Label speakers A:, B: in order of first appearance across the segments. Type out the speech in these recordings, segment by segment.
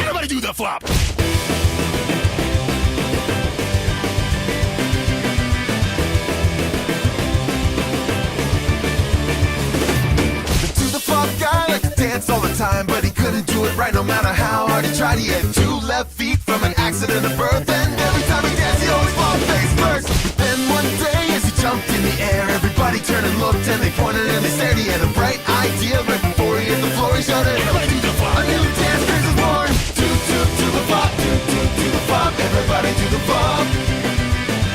A: Everybody do the flop.
B: The flop guy liked to dance all the time, but he couldn't do it right no matter how hard he tried. He had 2 left feet from an accident of birth, and every time he danced he always flopped face first. But then one day as he jumped in the air, everybody turned and looked and they pointed and they stared. He had a bright idea right before he hit the floor. He shouted,
A: Everybody do the flop.
B: a new dance craze was born. Toot toot to the flop, toot toot to the flop. Everybody do the flop.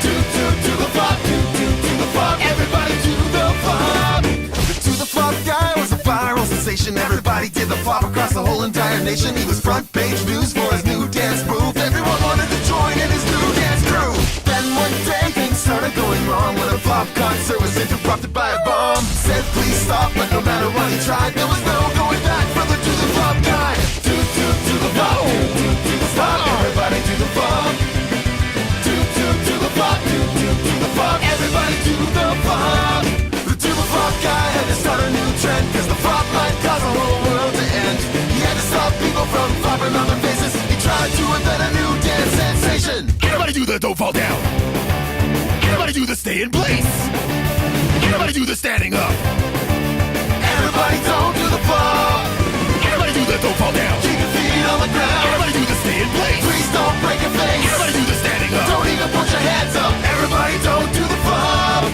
B: Toot toot to the flop, toot toot to the flop. Everybody do the flop. The to the flop guy was a viral sensation. Everybody did the flop across the whole entire nation. He was front page news for his new dance move. Everyone wanted to join in his new dance crew. Then one day things started going wrong when a flop concert was interrupted by a bomb. Said please stop, but no matter what he tried, there was no going back for the to the flop guy. Toot toot to the flop, toot toot to the flop. Everybody do the flop. Toot toot to the flop, toot toot to the flop. Everybody do the flop. The to the flop guy had to start a new trend, cause the flop might cause the whole world to end. He had to stop people from flopping on their faces. He tried to invent a new dance sensation.
A: Everybody do the don't fall down. Everybody do the stay in place. Everybody do the standing up.
B: Everybody don't do the flop.
A: Everybody do the don't fall down.
B: Keep your feet on the ground.
A: Everybody do the stay in place.
B: Please don't break your face.
A: Everybody do the standing up.
B: Don't even put your hands up. Everybody don't do the flop.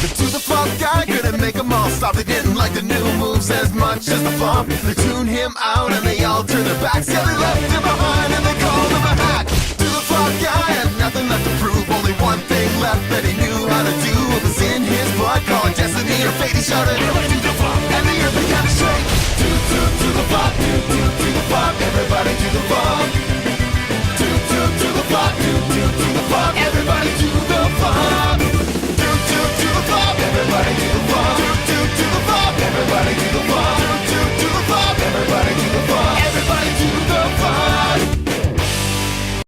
B: The to the flop guy couldn't make them all stop. They didn't like the new moves as much as the flop. They tuned him out and they all turned their backs. Yeah, they left him behind and they called him a hack. To the flop guy had nothing left to prove. Only one thing left that he knew how to do. It was in his blood, call it destiny or fate. He shouted,
A: Everybody do the flop.
B: and the earth began to shake. To the flop,